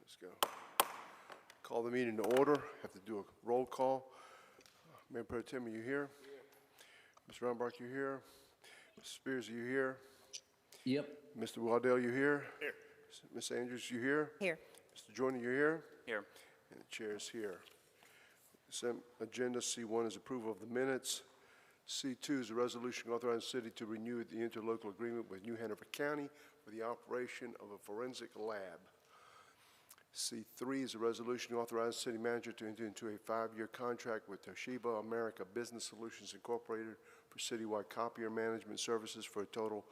Let's go. Call the meeting to order. Have to do a roll call. Mayor Pro Tem, are you here? Ms. Rombach, you here? Mr. Spears, are you here? Yep. Mr. Waddell, you here? Here. Ms. Andrews, you here? Here. Mr. Joyner, you here? Here. And the chair is here. Consent agenda, C1 is approval of the minutes. C2 is a resolution authorizing the city to renew the interlocal agreement with New Hanover County for the operation of a forensic lab. C3 is a resolution authorizing the city manager to enter into a 5-year contract with Toshiba America Business Solutions Incorporated for citywide copier management services for a total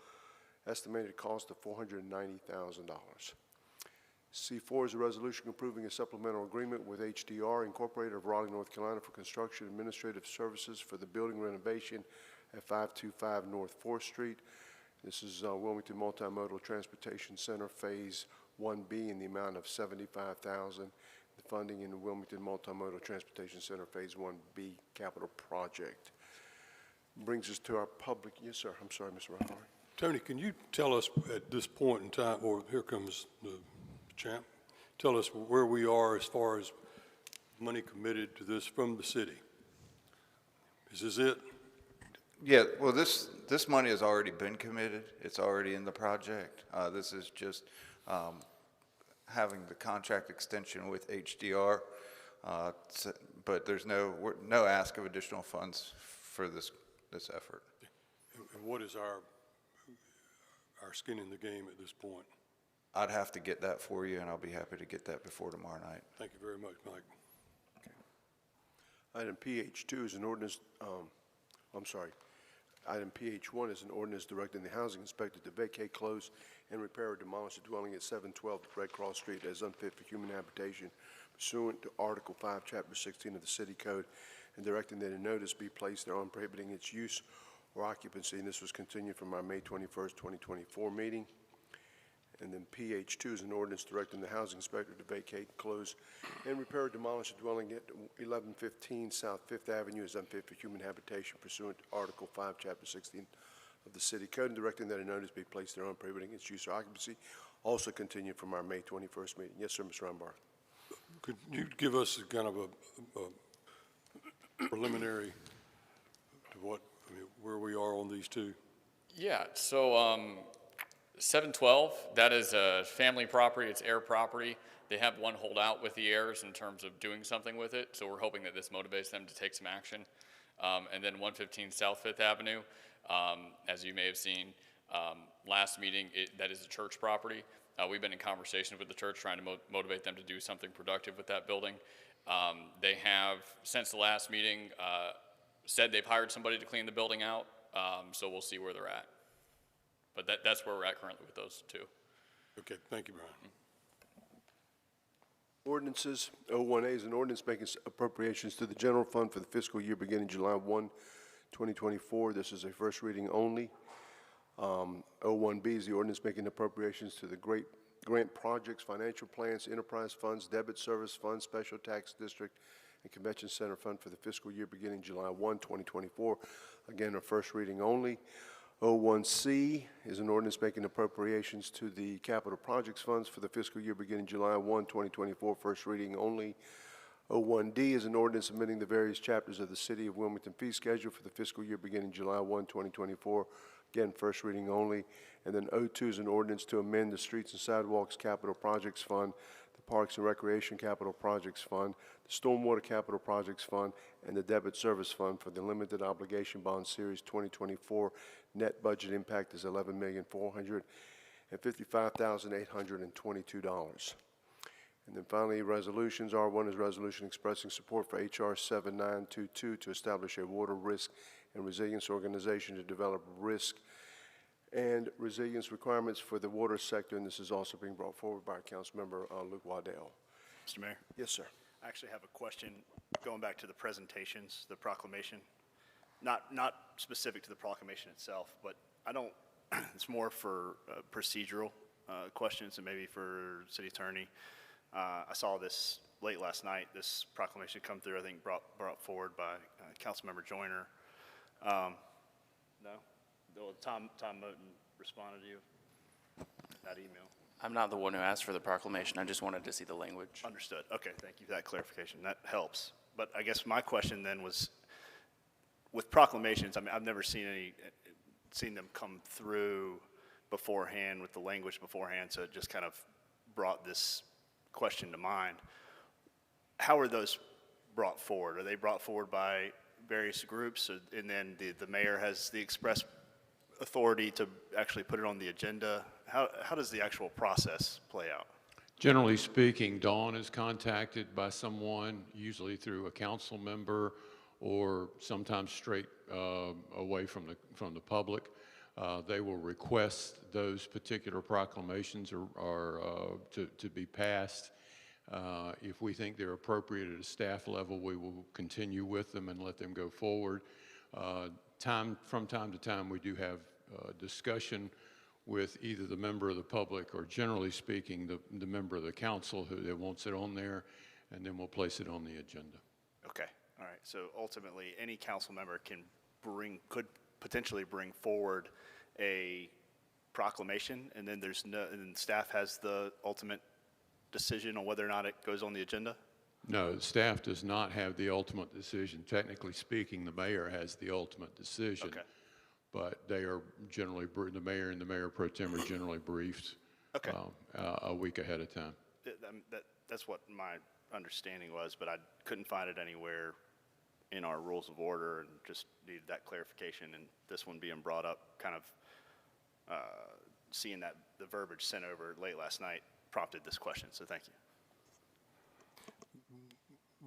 estimated cost of $490,000. C4 is a resolution approving a supplemental agreement with HDR Incorporated of Raleigh, North Carolina for construction administrative services for the building renovation at 525 North 4th Street. This is Wilmington Multimodal Transportation Center Phase 1B in the amount of $75,000. The funding in the Wilmington Multimodal Transportation Center Phase 1B capital project. Brings us to our public, yes sir, I'm sorry, Mr. Reinhardt. Tony, can you tell us at this point in time, or here comes the champ, tell us where we are as far as money committed to this from the city? Is this it? Yeah, well, this money has already been committed. It's already in the project. This is just having the contract extension with HDR, but there's no ask of additional funds for this effort. And what is our skin in the game at this point? I'd have to get that for you, and I'll be happy to get that before tomorrow night. Thank you very much, Mike. Item PH2 is an ordinance, Item PH1 is an ordinance directing the housing inspector to vacate, close, and repair or demolish a dwelling at 712 Red Cross Street as unfit for human habitation pursuant to Article 5, Chapter 16 of the City Code, and directing that a notice be placed thereon prohibiting its use or occupancy, and this was continued from our May 21st, 2024 meeting. And then PH2 is an ordinance directing the housing inspector to vacate, close, and repair or demolish a dwelling at 1115 South 5th Avenue as unfit for human habitation pursuant to Article 5, Chapter 16 of the City Code, and directing that a notice be placed thereon prohibiting its use or occupancy, also continued from our May 21st meeting. Yes, sir, Mr. Rombach. Could you give us a kind of a preliminary to where we are on these two? Yeah, so 712, that is a family property, it's heir property. They have one holdout with the heirs in terms of doing something with it, so we're hoping that this motivates them to take some action. And then 115 South 5th Avenue, as you may have seen last meeting, that is a church property. We've been in conversation with the church trying to motivate them to do something productive with that building. They have, since the last meeting, said they've hired somebody to clean the building out, so we'll see where they're at. But that's where we're at currently with those two. Okay, thank you, Brian. Ordinances. 01A is an ordinance making appropriations to the general fund for the fiscal year beginning July 1, 2024. This is a first reading only. 01B is the ordinance making appropriations to the grant projects, financial plans, enterprise funds, debit service funds, special tax district, and convention center fund for the fiscal year beginning July 1, 2024. Again, a first reading only. 01C is an ordinance making appropriations to the capital projects funds for the fiscal year beginning July 1, 2024, first reading only. 01D is an ordinance amending the various chapters of the City of Wilmington fee schedule for the fiscal year beginning July 1, 2024, again, first reading only. And then 02 is an ordinance to amend the Streets and Sidewalks Capital Projects Fund, the Parks and Recreation Capital Projects Fund, the Stormwater Capital Projects Fund, and the Debit Service Fund for the Limited Obligation Bond Series 2024. Net budget impact is $11,455,822. And then finally, resolutions. R1 is resolution expressing support for HR 7922 to establish a water risk and resilience organization to develop risk and resilience requirements for the water sector, and this is also being brought forward by Councilmember Luke Waddell. Mr. Mayor, Yes, sir. I actually have a question going back to the presentations, the proclamation. Not specific to the proclamation itself, but I don't, it's more for procedural questions and maybe for city attorney. I saw this late last night, this proclamation come through, I think brought forward by Councilmember Joyner. No? Tom Moten responded to you, that email. I'm not the one who asked for the proclamation. I just wanted to see the language. Understood. Okay, thank you for that clarification. That helps. But I guess my question then was, with proclamations, I mean, I've never seen them come through beforehand with the language beforehand, so it just kind of brought this question to mind. How are those brought forward? Are they brought forward by various groups, and then the mayor has the express authority to actually put it on the agenda? How does the actual process play out? Generally speaking, Dawn is contacted by someone, usually through a council member or sometimes straight away from the public. They will request those particular proclamations to be passed. If we think they're appropriate at a staff level, we will continue with them and let them go forward. From time to time, we do have discussion with either the member of the public or, generally speaking, the member of the council that wants it on there, and then we'll place it on the agenda. Okay, all right. So ultimately, any council member could potentially bring forward a proclamation, and then and staff has the ultimate decision on whether or not it goes on the agenda? No, staff does not have the ultimate decision. Technically speaking, the mayor has the ultimate decision. Okay. But they are generally, the mayor and the mayor pro tem are generally briefed Okay. a week ahead of time. That's what my understanding was, but I couldn't find it anywhere in our rules of order, and just needed that clarification. And this one being brought up, kind of seeing that the verbiage sent over late last night prompted this question, so thank you.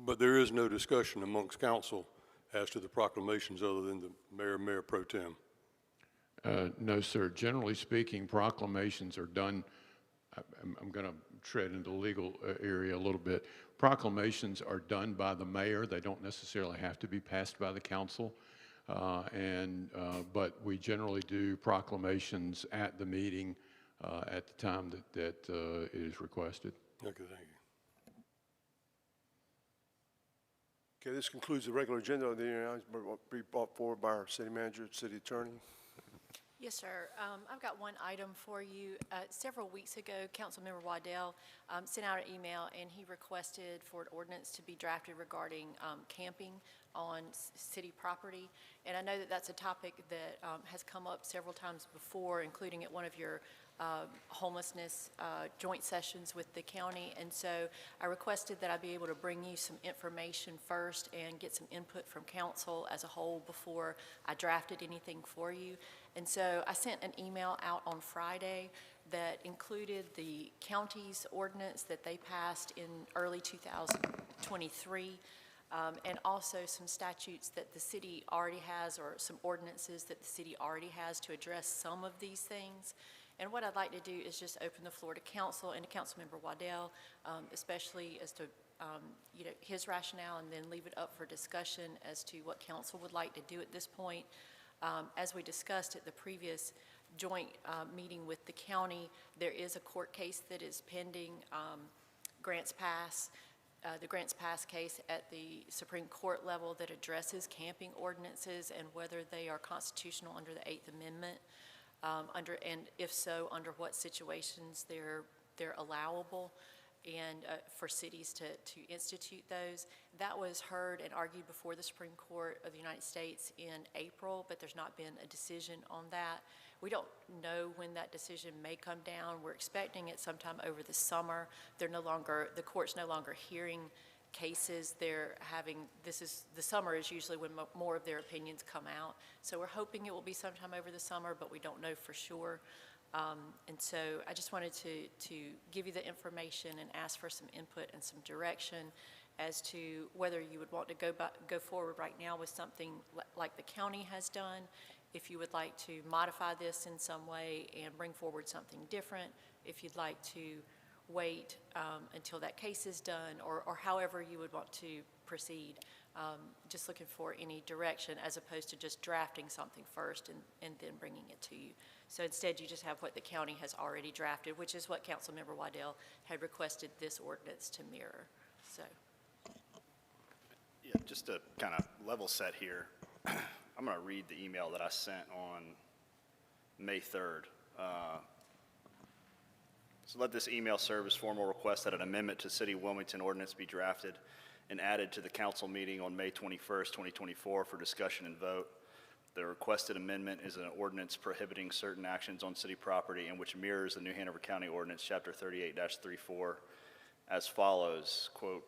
But there is no discussion amongst council as to the proclamations other than the mayor pro tem. No, sir. Generally speaking, proclamations are done, I'm going to tread into the legal area a little bit. Proclamations are done by the mayor. They don't necessarily have to be passed by the council. But we generally do proclamations at the meeting at the time that it is requested. Okay, thank you. Okay, this concludes the regular agenda. Are there any items be brought forward by our city manager, city attorney? Yes, sir. I've got one item for you. Several weeks ago, Councilmember Waddell sent out an email, and he requested for an ordinance to be drafted regarding camping on city property. And I know that that's a topic that has come up several times before, including at one of your homelessness joint sessions with the county. And so I requested that I be able to bring you some information first and get some input from council as a whole before I drafted anything for you. And so I sent an email out on Friday that included the county's ordinance that they passed in early 2023, and also some statutes that the city already has, or some ordinances that the city already has to address some of these things. And what I'd like to do is just open the floor to council and to Councilmember Waddell, especially as to his rationale, and then leave it up for discussion as to what council would like to do at this point. As we discussed at the previous joint meeting with the county, there is a court case that is pending, Grants Pass, the Grants Pass case at the Supreme Court level that addresses camping ordinances and whether they are constitutional under the 8th Amendment, and if so, under what situations they're allowable, and for cities to institute those. That was heard and argued before the Supreme Court of the United States in April, but there's not been a decision on that. We don't know when that decision may come down. We're expecting it sometime over the summer. The court's no longer hearing cases. The summer is usually when more of their opinions come out. So we're hoping it will be sometime over the summer, but we don't know for sure. And so I just wanted to give you the information and ask for some input and some direction as to whether you would want to go forward right now with something like the county has done, if you would like to modify this in some way and bring forward something different, if you'd like to wait until that case is done, or however you would want to proceed. Just looking for any direction as opposed to just drafting something first and then bringing it to you. So instead, you just have what the county has already drafted, which is what Councilmember Waddell had requested this ordinance to mirror. So. Yeah, just to kind of level set here, I'm going to read the email that I sent on May 3rd. So let this email serve as formal request that an amendment to City of Wilmington ordinance be drafted and added to the council meeting on May 21st, 2024 for discussion and vote. The requested amendment is an ordinance prohibiting certain actions on city property and which mirrors the New Hanover County Ordinance, Chapter 38-34, as follows, quote,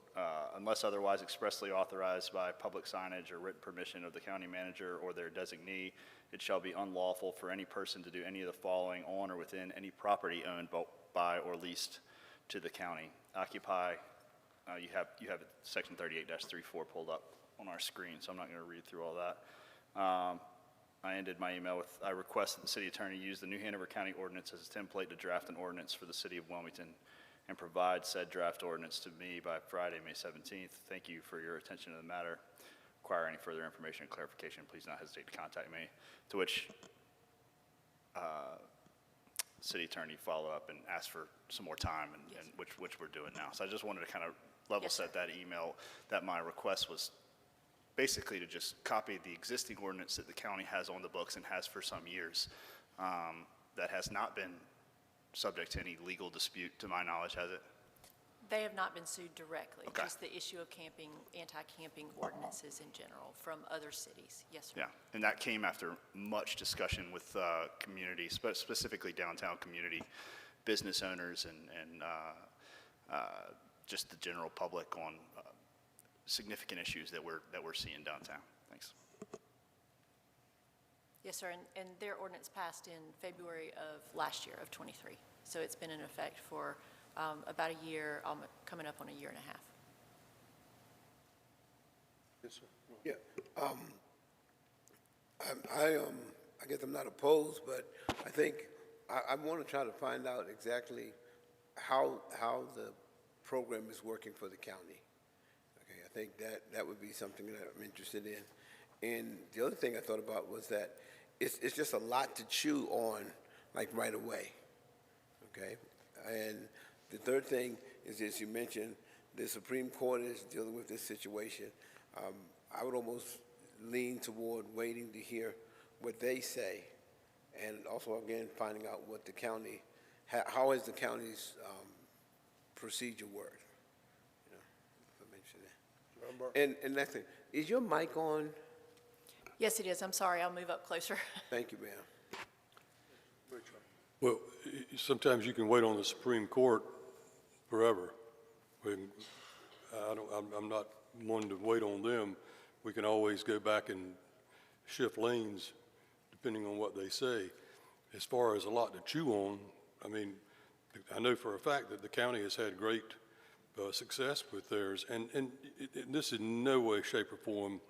unless otherwise expressly authorized by public signage or written permission of the county manager or their designee, it shall be unlawful for any person to do any of the following on or within any property owned by or leased to the county. Occupy, you have section 38-34 pulled up on our screen, so I'm not going to read through all that. I ended my email with, I request that the city attorney use the New Hanover County Ordinance as a template to draft an ordinance for the city of Wilmington and provide said draft ordinance to me by Friday, May 17th. Thank you for your attention to the matter. Require any further information or clarification, please not hesitate to contact me. To which city attorney follow up and ask for some more time, and which we're doing now. So I just wanted to kind of level set that email, that my request was basically to just copy the existing ordinance that the county has on the books and has for some years, that has not been subject to any legal dispute, to my knowledge, has it? They have not been sued directly, Okay. just the issue of camping, anti-camping ordinances in general from other cities. Yes, sir. Yeah, and that came after much discussion with communities, but specifically downtown community, business owners, and just the general public on significant issues that we're seeing downtown. Thanks. Yes, sir, and their ordinance passed in February of last year, of '23. So it's been in effect for about a year, coming up on a year and a half. Yes, sir. Yeah, I guess I'm not opposed, but I think I want to try to find out exactly how the program is working for the county. Okay, I think that would be something that I'm interested in. And the other thing I thought about was that it's just a lot to chew on, like right away. Okay, and the third thing is, as you mentioned, the Supreme Court is dealing with this situation. I would almost lean toward waiting to hear what they say, and also, again, finding out what the county, how has the county's procedure worked? You know, if I mention that. And next thing, is your mic on? Yes, it is. I'm sorry. I'll move up closer. Thank you, ma'am. Well, sometimes you can wait on the Supreme Court forever. I'm not one to wait on them. We can always go back and shift lanes depending on what they say. As far as a lot to chew on, I mean, I know for a fact that the county has had great success with theirs, and this in no way, shape, or form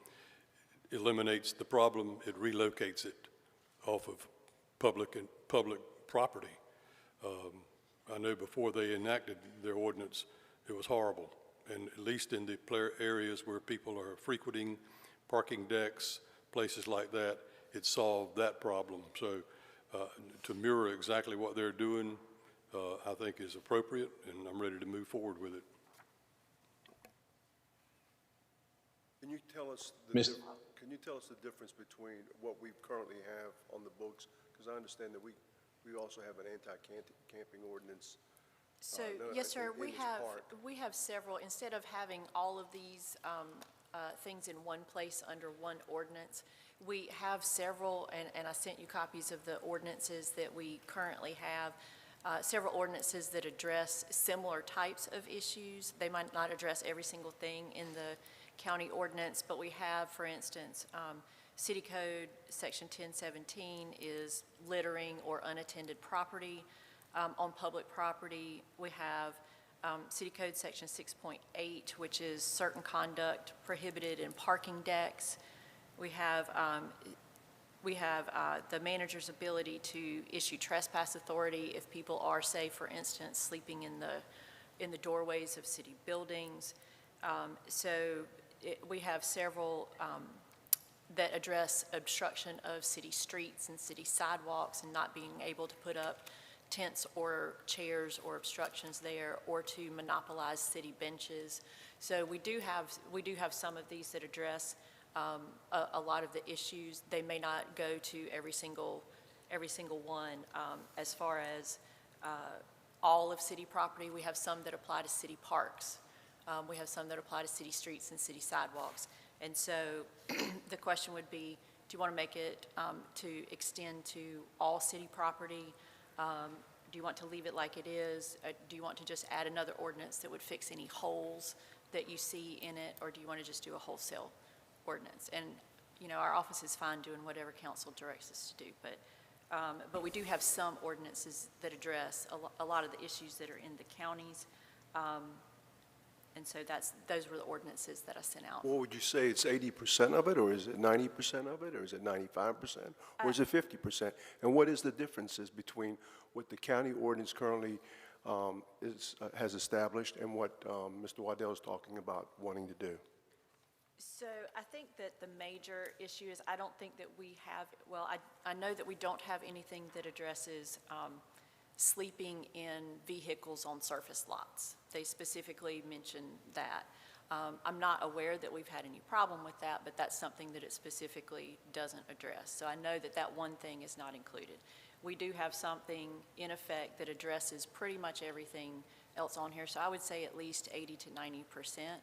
eliminates the problem. It relocates it off of public property. I know before they enacted their ordinance, it was horrible. And at least in the areas where people are frequenting, parking decks, places like that, it solved that problem. So to mirror exactly what they're doing, I think is appropriate, and I'm ready to move forward with it. Can you tell us can you tell us the difference between what we currently have on the books? Because I understand that we also have an anti-camping ordinance. So, No, yes, sir, in this part. we have several, instead of having all of these things in one place under one ordinance, we have several, and I sent you copies of the ordinances that we currently have, several ordinances that address similar types of issues. They might not address every single thing in the county ordinance, but we have, for instance, City Code Section 1017 is littering or unattended property. On public property, we have City Code Section 6.8, which is certain conduct prohibited in parking decks. We have the manager's ability to issue trespass authority if people are, say, for instance, sleeping in the doorways of city buildings. We have several that address obstruction of city streets and city sidewalks and not being able to put up tents or chairs or obstructions there, or to monopolize city benches. So we do have some of these that address a lot of the issues. They may not go to every single one. As far as all of city property. We have some that apply to city parks. We have some that apply to city streets and city sidewalks. And so the question would be, do you want to make it to extend to all city property? Do you want to leave it like it is? Do you want to just add another ordinance that would fix any holes that you see in it? Or do you want to just do a wholesale ordinance? And, you know, our office is fine doing whatever council directs us to do, but we do have some ordinances that address a lot of the issues that are in the counties. And so those were the ordinances that I sent out. What would you say, it's 80% of it, or is it 90% of it, or is it 95%, or is it 50%? And what is the differences between what the county ordinance currently has established and what Mr. Waddell is talking about wanting to do? So I think that the major issue is I don't think that we have, well, I know that we don't have anything that addresses sleeping in vehicles on surface lots. They specifically mention that. I'm not aware that we've had any problem with that, but that's something that it specifically doesn't address. So I know that that one thing is not included. We do have something in effect that addresses pretty much everything else on here, so I would say at least 80 to 90%.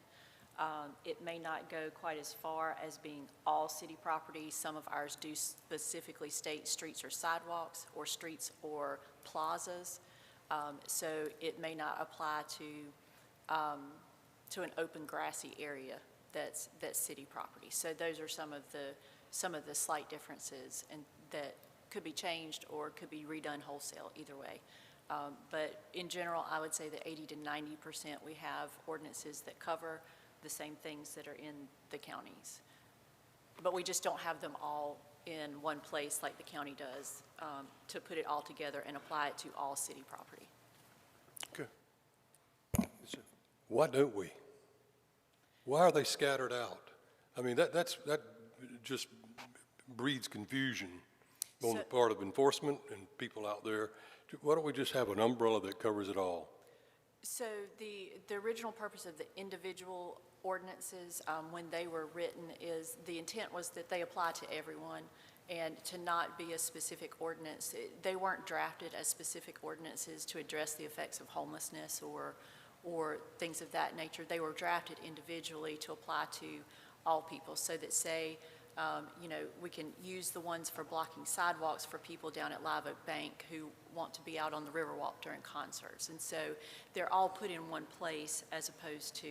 It may not go quite as far as being all city property. Some of ours do specifically state streets or sidewalks, or streets or plazas. So it may not apply to an open grassy area that's city property. So those are some of the slight differences, and that could be changed or could be redone wholesale, either way. But in general, I would say that 80 to 90% we have ordinances that cover the same things that are in the counties. But we just don't have them all in one place like the county does, to put it all together and apply it to all city property. Okay. Why don't we? Why are they scattered out? I mean, that just breeds confusion on the part of enforcement and people out there. Why don't we just have an umbrella that covers it all? So the original purpose of the individual ordinances, when they were written, is the intent was that they apply to everyone and to not be a specific ordinance. They weren't drafted as specific ordinances to address the effects of homelessness or things of that nature. They were drafted individually to apply to all people, so that say, you know, we can use the ones for blocking sidewalks for people down at Live Oak Bank who want to be out on the Riverwalk during concerts. And so they're all put in one place, as opposed to,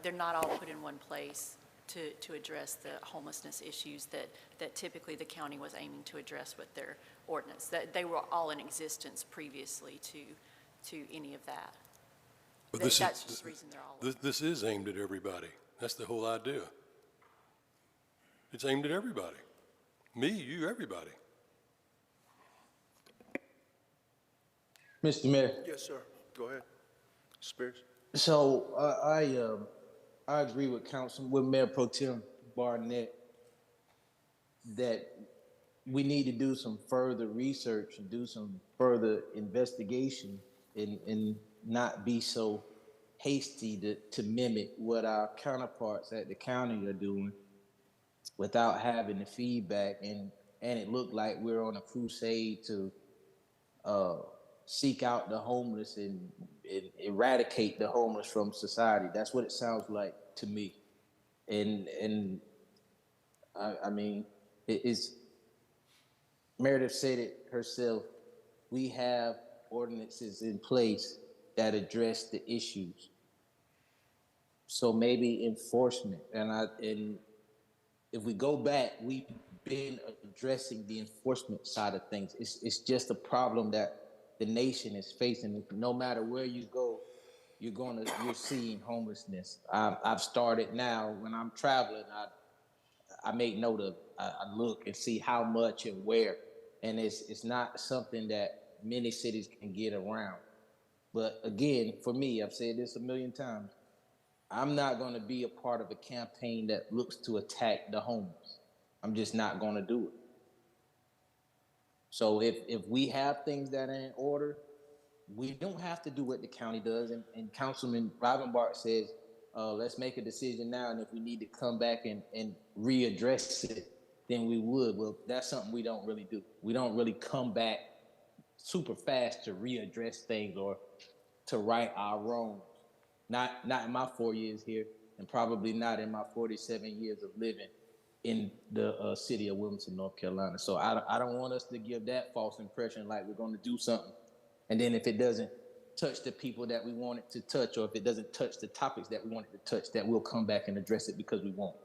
they're not all put in one place to address the homelessness issues that typically the county was aiming to address with their ordinance. That they were all in existence previously to any of that. But That's just the reason they're all. This is aimed at everybody. That's the whole idea. It's aimed at everybody. Me, you, everybody. Mr. Mayor, Yes, sir. Go ahead. Spears? so I agree with with Mayor Pro Tem Barnett that we need to do some further research and do some further investigation and not be so hasty to mimic what our counterparts at the county are doing without having the feedback, and it looked like we're on a crusade to seek out the homeless and eradicate the homeless from society. That's what it sounds like to me. And I mean, it is, Meredith said it herself, we have ordinances in place that address the issues. So maybe enforcement, and if we go back, we've been addressing the enforcement side of things. It's just a problem that the nation is facing. No matter where you go, you're seeing homelessness. I've started now when I'm traveling. I make note of. I look and see how much and where, and it's not something that many cities can get around. But again, for me, I've said this a million times. I'm not going to be a part of a campaign that looks to attack the homeless. I'm just not going to do it. So if we have things that are in order, we don't have to do what the county does. And Councilman Rivenbark says, let's make a decision now, and if we need to come back and readdress it, then we would. Well, that's something we don't really do. We don't really come back super fast to readdress things or to right our wrongs. Not in my 4 years here, and probably not in my 47 years of living in the city of Wilmington, North Carolina. So I don't want us to give that false impression like we're going to do something, and then if it doesn't touch the people that we want it to touch, or if it doesn't touch the topics that we want it to touch, that we'll come back and address it because we won't.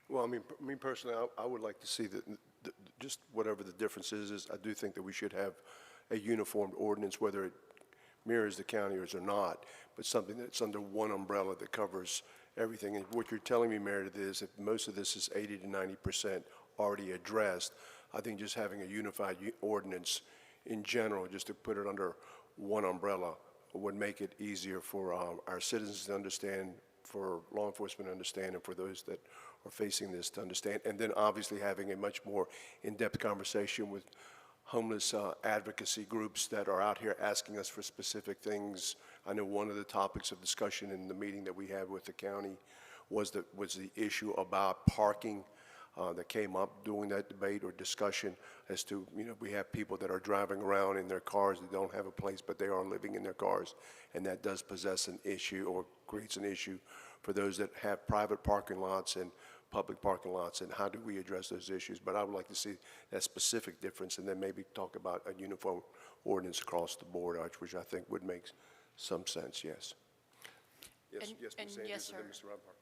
Well, I mean, me personally, I would like to see that, just whatever the difference is, I do think that we should have a uniform ordinance, whether it mirrors the counties or not, but something that's under one umbrella that covers everything. And what you're telling me, Meredith, is if most of this is 80 to 90% already addressed, I think just having a unified ordinance in general, just to put it under one umbrella, would make it easier for our citizens to understand, for law enforcement to understand, and for those that are facing this to understand. And then obviously having a much more in-depth conversation with homeless advocacy groups that are out here asking us for specific things. I know one of the topics of discussion in the meeting that we had with the county was the issue about parking that came up during that debate or discussion as to, we have people that are driving around in their cars that don't have a place, but they are living in their cars, and that does possess an issue or creates an issue for those that have private parking lots and public parking lots, and how do we address those issues? But I would like to see that specific difference, and then maybe talk about a uniform ordinance across the board, which I think would make some sense, yes. Yes, Ms. Andrews, yes, and then sir. Mr. Rodbard.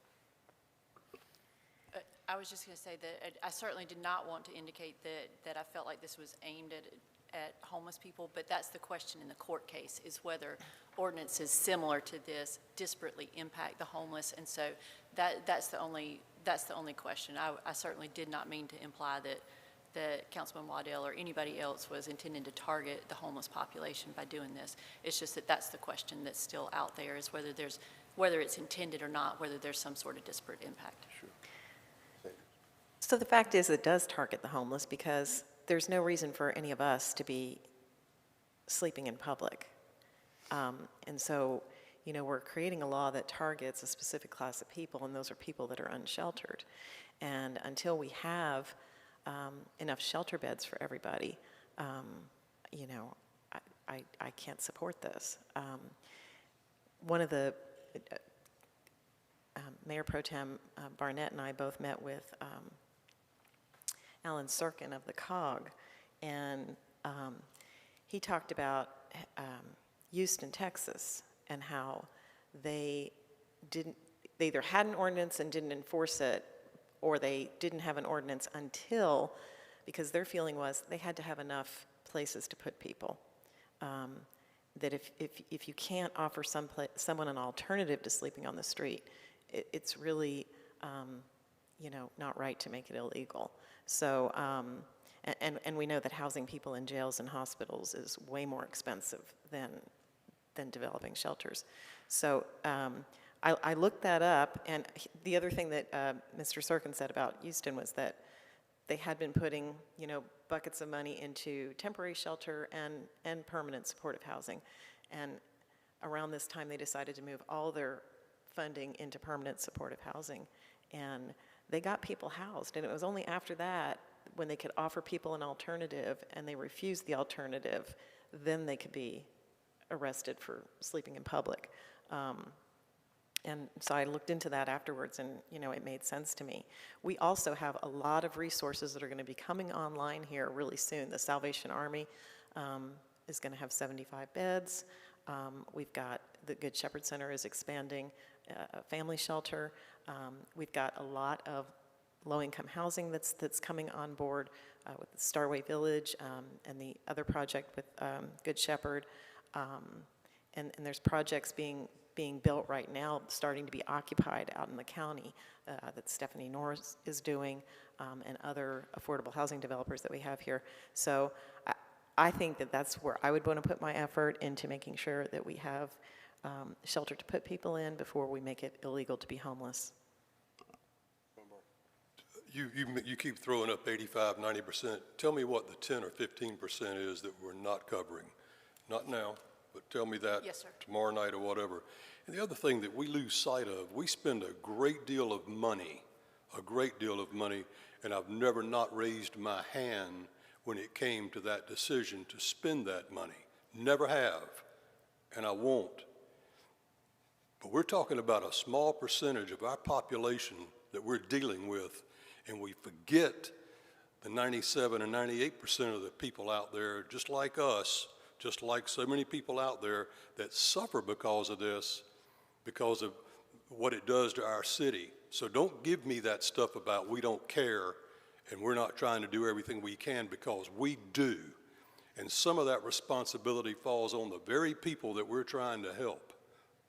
I was just going to say that I certainly did not want to indicate that I felt like this was aimed at homeless people, but that's the question in the court case, is whether ordinances similar to this disparately impact the homeless. And so that's the only question. I certainly did not mean to imply that Councilman Waddell or anybody else was intending to target the homeless population by doing this. It's just that that's the question that's still out there, is whether it's intended or not, whether there's some sort of disparate impact. Sure. So the fact is, it does target the homeless, because there's no reason for any of us to be sleeping in public. And so, we're creating a law that targets a specific class of people, and those are people that are unsheltered. And until we have enough shelter beds for everybody, I can't support this. One of the, Mayor Pro Tem Barnett and I both met with Alan Serkin of the COG, and he talked about Houston, Texas, and how they either had an ordinance and didn't enforce it, or they didn't have an ordinance until, because their feeling was they had to have enough places to put people. That if you can't offer someone an alternative to sleeping on the street, it's really not right to make it illegal. So, and we know that housing people in jails and hospitals is way more expensive than developing shelters. So I looked that up, and the other thing that Mr. Serkin said about Houston was that they had been putting, buckets of money into temporary shelter and permanent supportive housing. And around this time, they decided to move all their funding into permanent supportive housing. And they got people housed, and it was only after that, when they could offer people an alternative and they refused the alternative, then they could be arrested for sleeping in public. And so I looked into that afterwards, and it made sense to me. We also have a lot of resources that are going to be coming online here really soon. The Salvation Army is going to have 75 beds. We've got the Good Shepherd Center is expanding a family shelter. We've got a lot of low-income housing that's coming on board with the Starway Village and the other project with Good Shepherd. And there's projects being built right now, starting to be occupied out in the county that Stephanie Norris is doing, and other affordable housing developers that we have here. So I think that that's where I would want to put my effort into making sure that we have shelter to put people in before we make it illegal to be homeless. You keep throwing up 85, 90%. Tell me what the 10 or 15% is that we're not covering. Not now, but tell me that Yes, sir. tomorrow night or whatever. And the other thing that we lose sight of, we spend a great deal of money, and I've never not raised my hand when it came to that decision to spend that money. Never have, and I won't. But we're talking about a small percentage of our population that we're dealing with, and we forget the 97 or 98% of the people out there, just like us, just like so many people out there that suffer because of this, because of what it does to our city. So don't give me that stuff about we don't care and we're not trying to do everything we can, because we do. And some of that responsibility falls on the very people that we're trying to help,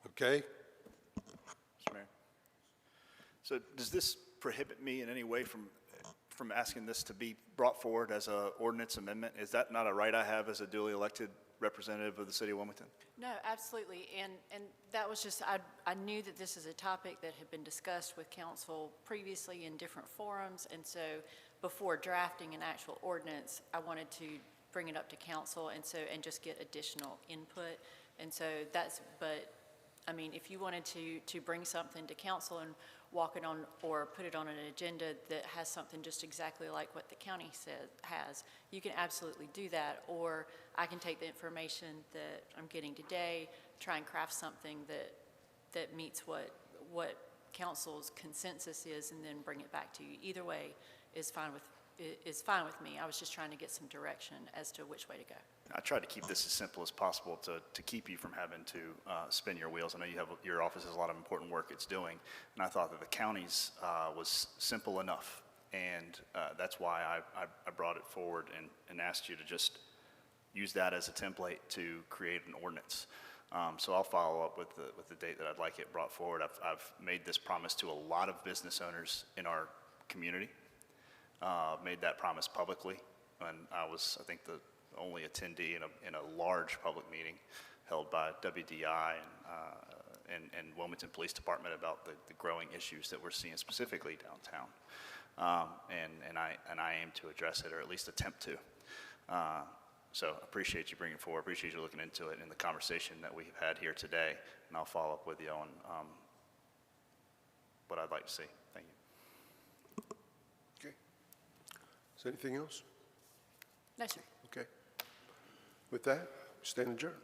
okay? Mr. Mayor. So does this prohibit me in any way from asking this to be brought forward as an ordinance amendment? Is that not a right I have as a duly elected representative of the city of Wilmington? No, absolutely, and that was just, I knew that this is a topic that had been discussed with council previously in different forums, and so before drafting an actual ordinance, I wanted to bring it up to council and just get additional input, and so but, I mean, if you wanted to bring something to council and walk it on or put it on an agenda that has something just exactly like what the county has, you can absolutely do that. Or I can take the information that I'm getting today, try and craft something that meets what council's consensus is, and then bring it back to you. Either way is fine with me. I was just trying to get some direction as to which way to go. I tried to keep this as simple as possible to keep you from having to spin your wheels. I know your office has a lot of important work it's doing, and I thought that the county's was simple enough, and that's why I brought it forward and asked you to just use that as a template to create an ordinance. So I'll follow up with the date that I'd like it brought forward. I've made this promise to a lot of business owners in our community. Made that promise publicly, and I was, I think, the only attendee in a large public meeting held by WDI and Wilmington Police Department about the growing issues that we're seeing specifically downtown. And I aim to address it, or at least attempt to. So appreciate you bringing it forward, appreciate you looking into it in the conversation that we've had here today, and I'll follow up with you on what I'd like to see. Thank you. Okay. Is there anything else? No, sir. Okay. With that, stand adjourned.